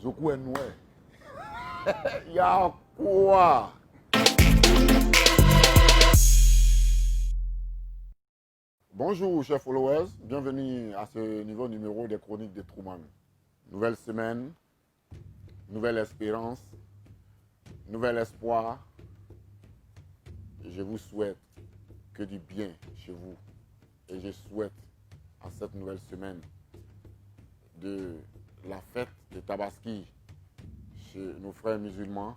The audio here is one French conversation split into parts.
Zoku est noir. Il y a quoi? Bonjour chers followers, bienvenue à ce nouveau numéro des Chroniques de Truman. Nouvelle semaine, nouvelle espérance, nouvel espoir. Je vous souhaite que du bien chez vous et je souhaite en cette nouvelle semaine de la fête de Tabaski chez nos frères musulmans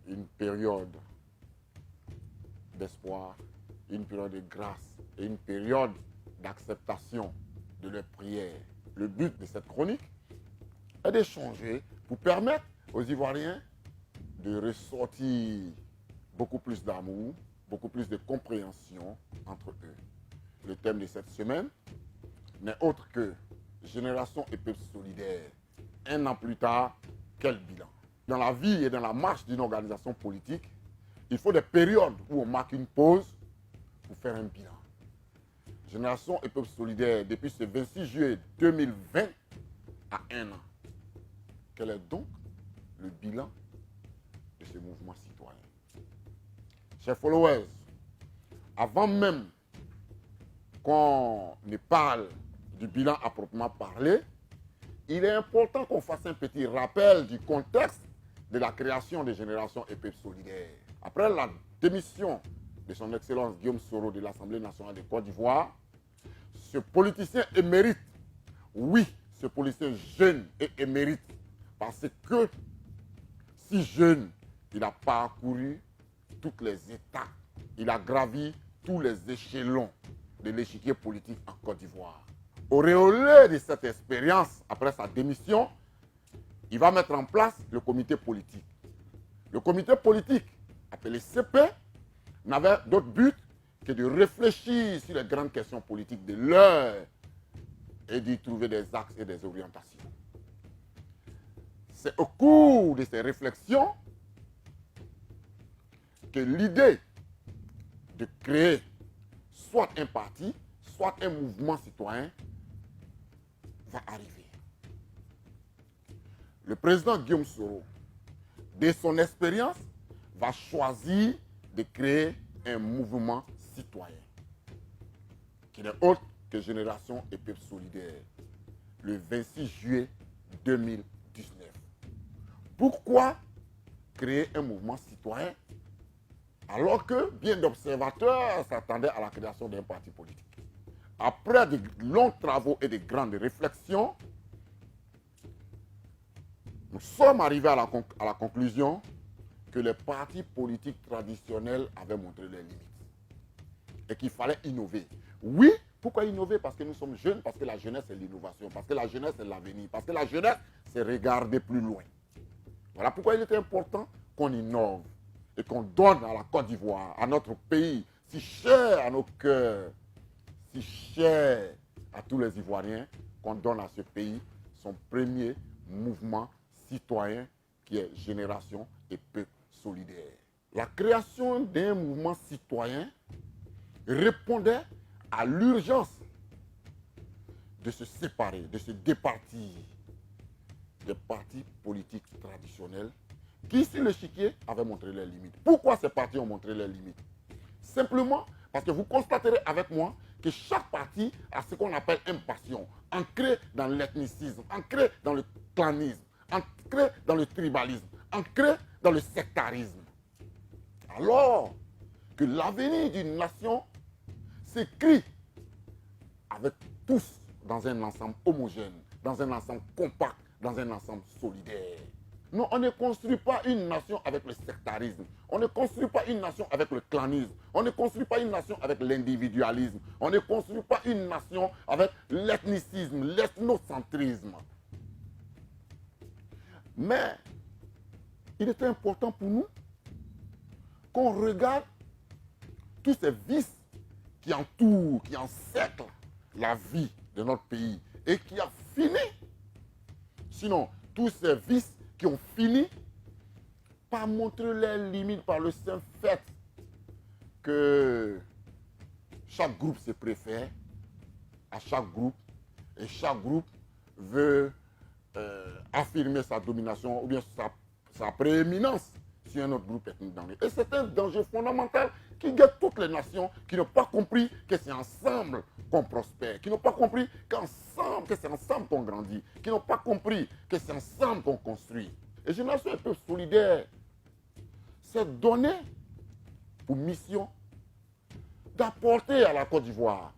une période d'espoir, une période de grâce et une période d'acceptation de leurs prières. Le but de cette chronique est d'échanger pour permettre aux Ivoiriens de ressortir beaucoup plus d'amour, beaucoup plus de compréhension entre eux. Le thème de cette semaine n'est autre que Génération et peuple solidaire. Un an plus tard, quel bilan? Dans la vie et dans la marche d'une organisation politique, il faut des périodes où on marque une pause pour faire un bilan. Génération et peuple solidaire, depuis ce 26 juillet 2020 à un an. Quel est donc le bilan de ce mouvement citoyen? Chers followers, avant même qu'on ne parle du bilan à proprement parler, il est important qu'on fasse un petit rappel du contexte de la création des générations et peuples solidaires. Après la démission de son Excellence Guillaume Soro de l'Assemblée nationale de Côte d'Ivoire, ce politicien émérite, oui, ce politicien jeune et émérite, parce que si jeune, il a parcouru toutes les étapes, il a gravi tous les échelons de l'échiquier politique en Côte d'Ivoire. Auréolé de cette expérience, après sa démission, il va mettre en place le comité politique. Le comité politique, appelé CP, n'avait d'autre but que de réfléchir sur les grandes questions politiques de l'heure et d'y trouver des axes et des orientations. C'est au cours de ces réflexions que l'idée de créer soit un parti, soit un mouvement citoyen va arriver. Le président Guillaume Soro, de son expérience, va choisir de créer un mouvement citoyen qui n'est autre que Génération et Peuple Solidaire, le 26 juillet 2019. Pourquoi créer un mouvement citoyen alors que bien d'observateurs s'attendaient à la création d'un parti politique? Après de longs travaux et de grandes réflexions, nous sommes arrivés à la conclusion que les partis politiques traditionnels avaient montré leurs limites et qu'il fallait innover. Oui, pourquoi innover? Parce que nous sommes jeunes, parce que la jeunesse c'est l'innovation, parce que la jeunesse c'est l'avenir, parce que la jeunesse c'est regarder plus loin. Voilà pourquoi il était important qu'on innove et qu'on donne à la Côte d'Ivoire, à notre pays, si cher à nos cœurs, si cher à tous les Ivoiriens, qu'on donne à ce pays son premier mouvement citoyen qui est Génération et Peuple Solidaire. La création d'un mouvement citoyen répondait à l'urgence de se séparer, de se départir des partis politiques traditionnels qui, sur l'échiquier, avaient montré leurs limites. Pourquoi ces partis ont montré leurs limites? Simplement parce que vous constaterez avec moi que chaque parti a ce qu'on appelle une passion, ancrée dans l'ethnicisme, ancrée dans le clanisme, ancrée dans le tribalisme, ancrée dans le sectarisme. Alors que l'avenir d'une nation s'écrit avec tous dans un ensemble homogène, dans un ensemble compact, dans un ensemble solidaire. Non, on ne construit pas une nation avec le sectarisme. On ne construit pas une nation avec le clanisme. On ne construit pas une nation avec l'individualisme. On ne construit pas une nation avec l'ethnicisme, l'ethnocentrisme. Mais il était important pour nous qu'on regarde tous ces vices qui entourent, qui encerclent la vie de notre pays et qui a fini. Sinon, tous ces vices qui ont fini par montrer leurs limites par le simple fait que chaque groupe se préfère à chaque groupe et chaque groupe veut affirmer sa domination ou bien sa prééminence sur un autre groupe ethnique dans Et c'est un danger fondamental qui guette toutes les nations qui n'ont pas compris que c'est ensemble qu'on prospère, qui n'ont pas compris que c'est ensemble qu'on grandit, qui n'ont pas compris que c'est ensemble qu'on construit. Et Génération un peu solidaire, c'est donné pour mission d'apporter à la Côte d'Ivoire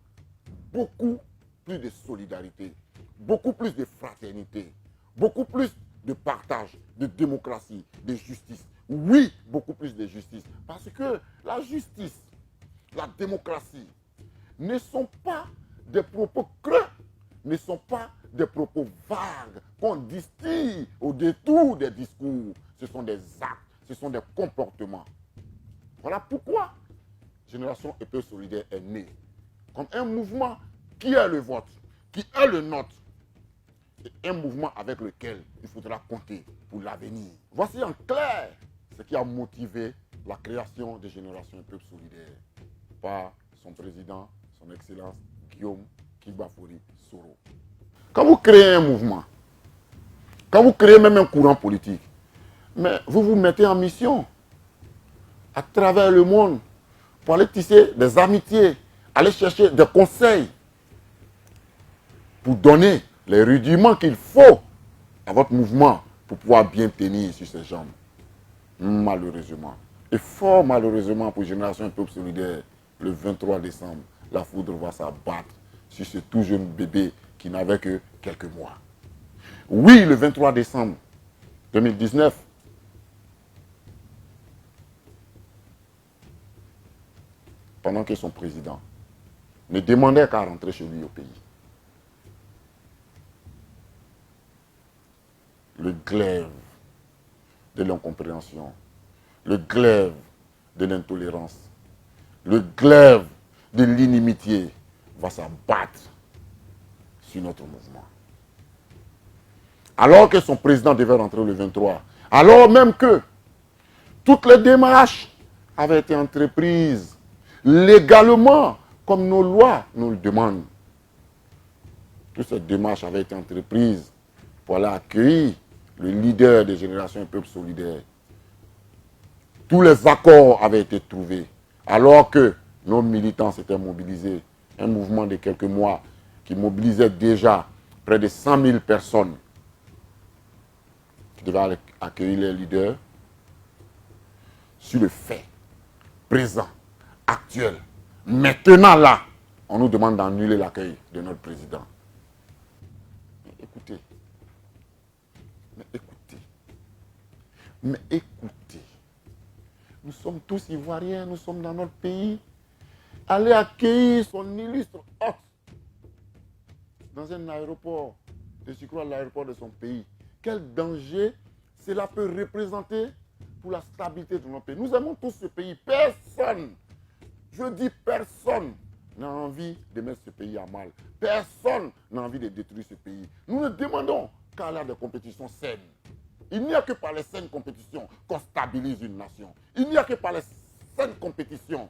beaucoup plus de solidarité, beaucoup plus de fraternité, beaucoup plus de partage, de démocratie, de justice. Oui, beaucoup plus de justice. Parce que la justice, la démocratie ne sont pas des propos creux, ne sont pas des propos vagues qu'on distille au détour des discours. Ce sont des actes, ce sont des comportements. Voilà pourquoi Génération Épée Solidaire est née comme un mouvement qui est le vôtre, qui est le nôtre, et un mouvement avec lequel il faudra compter pour l'avenir. Voici en clair ce qui a motivé la création de Génération Peuple Solidaire par son président, son Excellence Guillaume Kibafori Soro. Quand vous créez un mouvement, quand vous créez même un courant politique, mais vous vous mettez en mission à travers le monde pour aller tisser des amitiés, aller chercher des conseils pour donner les rudiments qu'il faut à votre mouvement pour pouvoir bien tenir sur ses jambes. Malheureusement, et fort malheureusement pour Génération Peuple Solidaire, le 23 décembre, la foudre va s'abattre sur ce tout jeune bébé qui n'avait que quelques mois. Oui, le 23 décembre 2019, pendant que son président ne demandait qu'à rentrer chez lui au pays, le glaive de l'incompréhension, le glaive de l'intolérance, le glaive de l'inimitié va s'abattre sur notre mouvement. Alors que son président devait rentrer le 23, alors même que toutes les démarches avaient été entreprises légalement, comme nos lois nous le demandent. Toutes ces démarches avaient été entreprises pour aller accueillir le leader des Générations Peuple Solidaire. Tous les accords avaient été trouvés, alors que nos militants s'étaient mobilisés. Un mouvement de quelques mois qui mobilisait déjà près de 100 000 personnes qui devaient accueillir les leaders sur le fait présent, actuel. Maintenant là, on nous demande d'annuler l'accueil de notre président. Mais écoutez, nous sommes tous Ivoiriens, nous sommes dans notre pays. Allez accueillir son illustre hôte dans un aéroport, de surcroît l'aéroport de son pays. Quel danger cela peut représenter pour la stabilité de notre pays. Nous aimons tous ce pays. Personne, je dis personne, n'a envie de mettre ce pays à mal. Personne n'a envie de détruire ce pays. Nous ne demandons qu'à aller à des compétitions saines. Il n'y a que par les saines compétitions qu'on stabilise une nation. Il n'y a que par les saines compétitions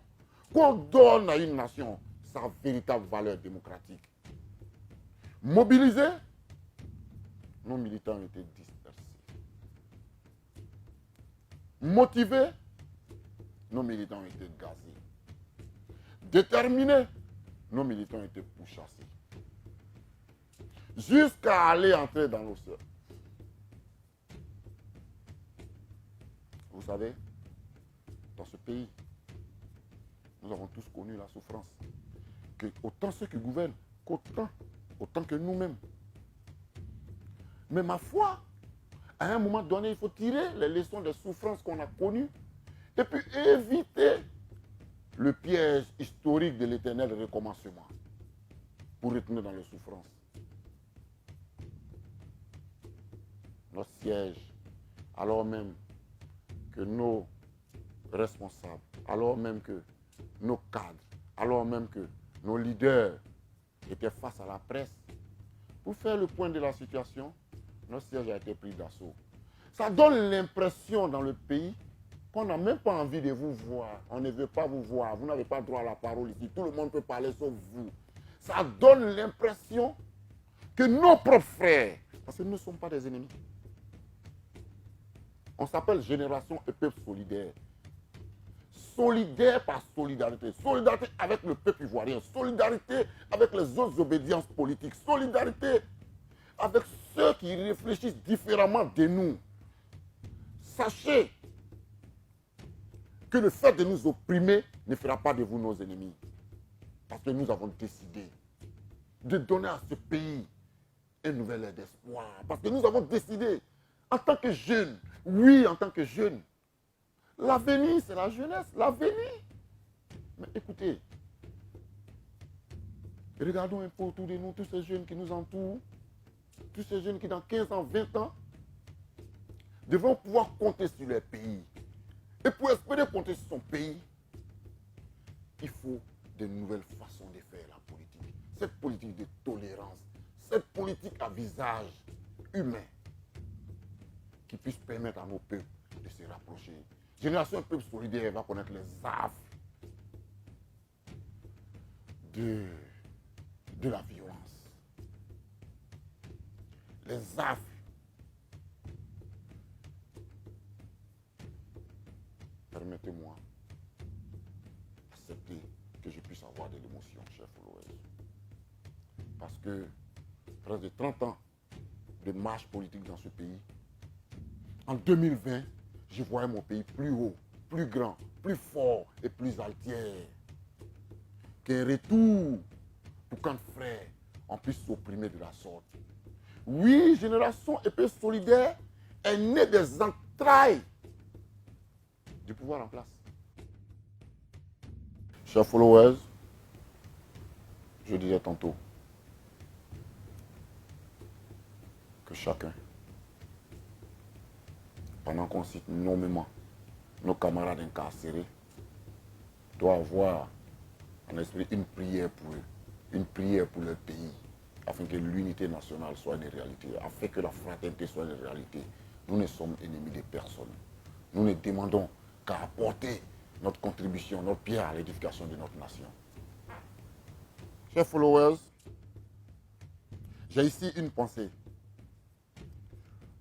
qu'on donne à une nation sa véritable valeur démocratique. Mobilisés, nos militants ont été dispersés. Motivés, nos militants ont été gazés. Déterminés, nos militants ont été pourchassés. Jusqu'à aller entrer dans l'océan. Vous savez, dans ce pays, nous avons tous connu la souffrance. Que autant ceux qui gouvernent, autant que nous-mêmes. Mais ma foi, à un moment donné, il faut tirer les leçons des souffrances qu'on a connues et puis éviter le piège historique de l'éternel recommencement pour retenir dans les souffrances. Notre siège, alors même que nos responsables, alors même que nos cadres, alors même que nos leaders étaient face à la presse, pour faire le point de la situation, notre siège a été pris d'assaut. Ça donne l'impression dans le pays qu'on n'a même pas envie de vous voir. On ne veut pas vous voir. Vous n'avez pas droit à la parole ici. Tout le monde peut parler sauf vous. Ça donne l'impression que nos propres frères, Parce que nous ne sommes pas des ennemis. On s'appelle génération et peuple solidaire. Solidaire par solidarité. Solidarité avec le peuple ivoirien. Solidarité avec les autres obédiences politiques. Solidarité avec ceux qui réfléchissent différemment de nous. Sachez que le fait de nous opprimer ne fera pas de vous nos ennemis. Parce que nous avons décidé de donner à ce pays un nouvel air d'espoir. Parce que nous avons décidé, en tant que jeunes, oui, en tant que jeunes, l'avenir, c'est la jeunesse, l'avenir. Mais écoutez, regardons un peu autour de nous, tous ces jeunes qui nous entourent, tous ces jeunes qui, dans 15 ans, 20 ans, devront pouvoir compter sur leur pays. Et pour espérer compter sur son pays, il faut de nouvelles façons de faire la politique. Cette politique de tolérance, cette politique à visage humain qui puisse permettre à nos peuples de se rapprocher. Génération Peuple Solidaire va connaître les affres de la violence. Les affres permettez-moi d'accepter que je puisse avoir de l'émotion, cher followers. Parce que près de 30 ans de marche politique dans ce pays, en 2020, je voyais mon pays plus haut, plus grand, plus fort et plus altière. Qu'un retour pour qu'un frère, on puisse s'opprimer de la sorte. Oui, Génération Épée Solidaire est née des entrailles du pouvoir en place. Chers followers, je disais tantôt que chacun, pendant qu'on cite nommément nos camarades incarcérés, doit avoir en esprit une prière pour eux, une prière pour leur pays, afin que l'unité nationale soit une réalité, afin que la fraternité soit une réalité. Nous ne sommes ennemis de personne. Nous ne demandons qu'à apporter notre contribution, notre pierre à l'édification de notre nation. Chers followers, j'ai ici une pensée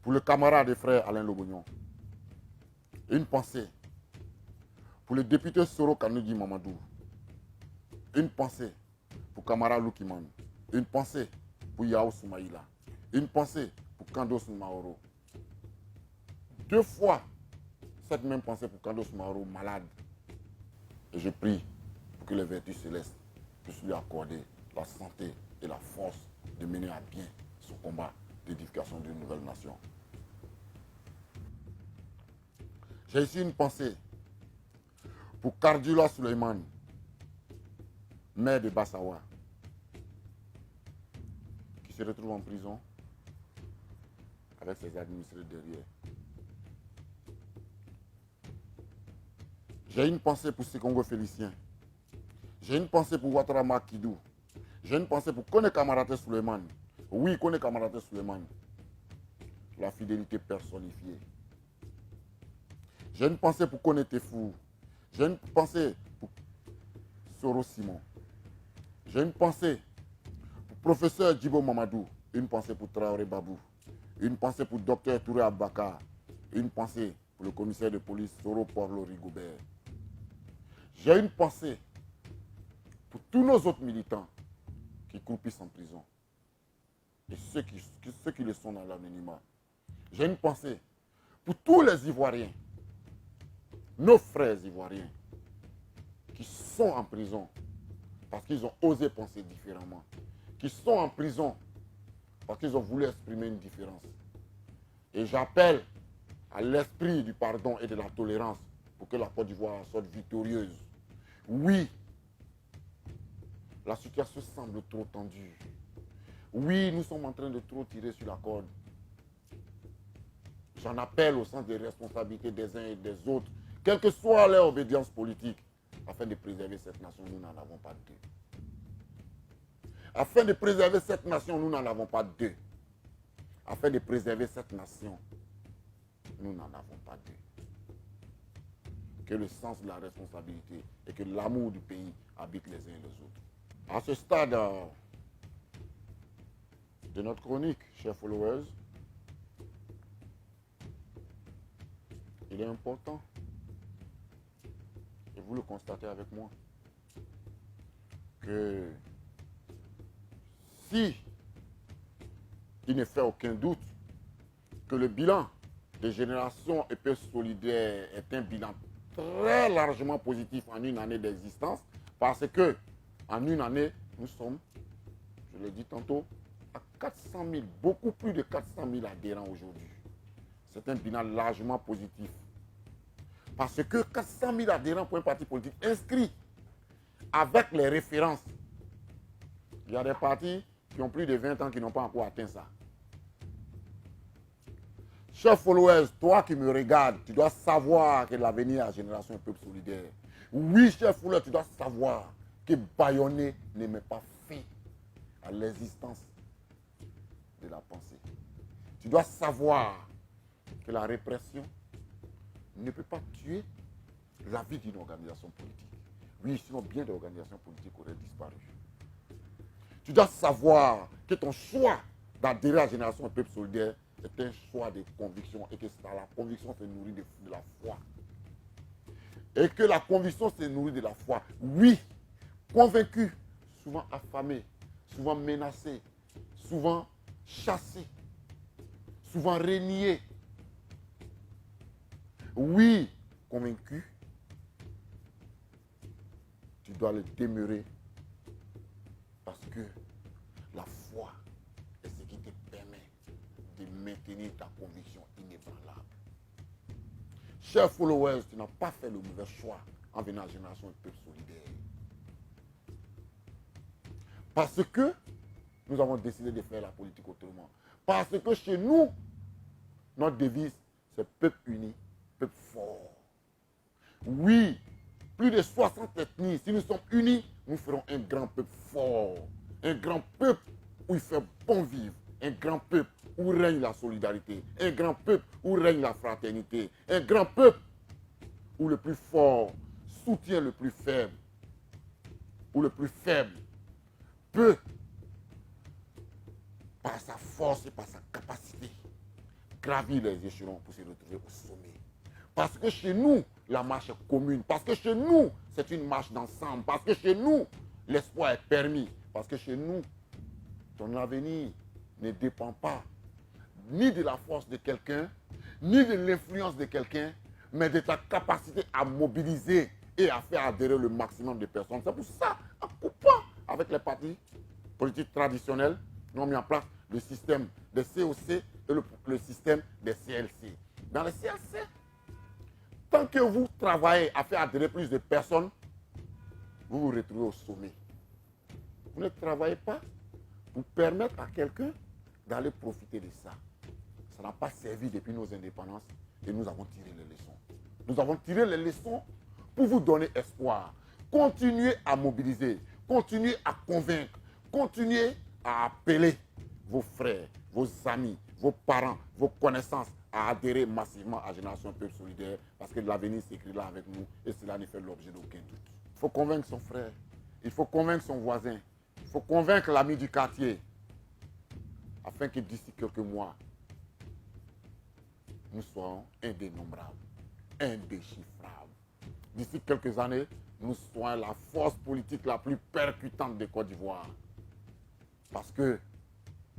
pour le camarade et frère Alain Lobognon. Une pensée pour le député Soro Kanudi Mamadou. Une pensée pour Kamara Lukiman. Une pensée pour Yao Soumaïla. Une pensée pour Kandos Maoro. 2 fois cette même pensée pour Kandos Maoro malade. Et je prie pour que les vertus célestes puissent lui accorder la santé et la force de mener à bien son combat d'édification d'une nouvelle nation. J'ai ici une pensée pour Kardula Suleiman, maire de Bassawa, qui se retrouve en prison avec ses administrés derrière. J'ai une pensée pour Sekongo Félicien. J'ai une pensée pour Ouattara Makidou. J'ai une pensée pour Kone Kamarate Suleiman. Oui, Kone Kamarate Suleiman. La fidélité personnifiée. J'ai une pensée pour Kone Tefou. J'ai une pensée pour Soro Simon. J'ai une pensée pour professeur Djibo Mamadou. Une pensée pour Traoré Babou. Une pensée pour docteur Touré Abakar. Une pensée pour le commissaire de police Soro Porlo Rigobert. J'ai une pensée pour tous nos autres militants qui croupissent en prison et ceux qui le sont dans l'anonymat. J'ai une pensée pour tous les Ivoiriens, nos frères Ivoiriens, qui sont en prison parce qu'ils ont osé penser différemment, qui sont en prison parce qu'ils ont voulu exprimer une différence. Et j'appelle à l'esprit du pardon et de la tolérance pour que la Côte d'Ivoire sorte victorieuse. Oui, la situation semble trop tendue. Oui, nous sommes en train de trop tirer sur la corde. J'en appelle au sens des responsabilités des uns et des autres, quelle que soit leur obédience politique, afin de préserver cette nation, nous n'en avons pas deux. Afin de préserver cette nation, nous n'en avons pas deux. Afin de préserver cette nation, nous n'en avons pas deux. Que le sens de la responsabilité et que l'amour du pays habitent les uns et les autres. À ce stade, de notre chronique, chers followers, il est important, et vous le constatez avec moi, que si il ne fait aucun doute que le bilan des générations et peuples solidaires est un bilan très largement positif en une année d'existence, parce que en une année, nous sommes, je l'ai dit tantôt, à 400 000, beaucoup plus de 400 000 adhérents aujourd'hui. C'est un bilan largement positif. Parce que 400 000 adhérents pour un parti politique inscrit avec les références. Il y a des partis qui ont plus de 20 ans qui n'ont pas encore atteint ça. Chers followers, toi qui me regardes, tu dois savoir que l'avenir est la génération peuple solidaire. Oui, chers followers, tu dois savoir que Bayonné ne met pas fin à l'existence de la pensée. Tu dois savoir que la répression ne peut pas tuer la vie d'une organisation politique. Oui, sinon bien des organisations politiques auraient disparu. Tu dois savoir que ton choix d'adhérer à la génération peuple solidaire est un choix de conviction et que la conviction se nourrit de la foi. Et que la conviction se nourrit de la foi. Oui, convaincu, souvent affamé, souvent menacé, souvent chassé, souvent renié. Oui, convaincu, tu dois le demeurer parce que la foi est ce qui te permet de maintenir ta conviction inébranlable. Chers followers, tu n'as pas fait le mauvais choix en venant à la génération de peuple solidaire. Parce que nous avons décidé de faire la politique autrement. Parce que chez nous, notre devise, c'est peuple uni, peuple fort. Oui, plus de 60 ethnies, si nous sommes unis, nous ferons un grand peuple fort. Un grand peuple où il fait bon vivre. Un grand peuple où règne la solidarité. Un grand peuple où règne la fraternité. Un grand peuple où le plus fort soutient le plus faible. Où le plus faible peut, par sa force et par sa capacité, gravir les échelons pour se retrouver au sommet. Parce que chez nous, la marche est commune. Parce que chez nous, c'est une marche d'ensemble. Parce que chez nous, l'espoir est permis. Parce que chez nous, ton avenir ne dépend pas ni de la force de quelqu'un, ni de l'influence de quelqu'un, mais de ta capacité à mobiliser et à faire adhérer le maximum de personnes. C'est pour ça, en coupant avec les partis politiques traditionnels, nous avons mis en place le système des COC et le système des CLC. Dans les CLC, tant que vous travaillez à faire adhérer plus de personnes, vous vous retrouvez au sommet. Vous ne travaillez pas pour permettre à quelqu'un d'aller profiter de ça. Ça n'a pas servi depuis nos indépendances et nous avons tiré les leçons. Nous avons tiré les leçons pour vous donner espoir. Continuez à mobiliser, continuez à convaincre, continuez à appeler vos frères, vos amis, vos parents, vos connaissances à adhérer massivement à Génération Peuple Solidaire parce que l'avenir s'écrit là avec nous et cela ne fait l'objet d'aucun doute. Il faut convaincre son frère, il faut convaincre son voisin, il faut convaincre l'ami du quartier afin que d'ici quelques mois, nous soyons indénombrables, indéchiffrables. D'ici quelques années, nous soyons la force politique la plus percutante de Côte d'Ivoire. Parce que,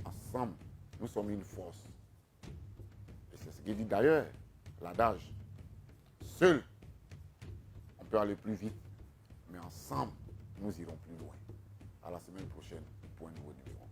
ensemble, nous sommes une force. Et c'est ce qu'il dit d'ailleurs, l'adage. Seul, on peut aller plus vite, mais ensemble, nous irons plus loin. À la semaine prochaine pour un nouveau numéro.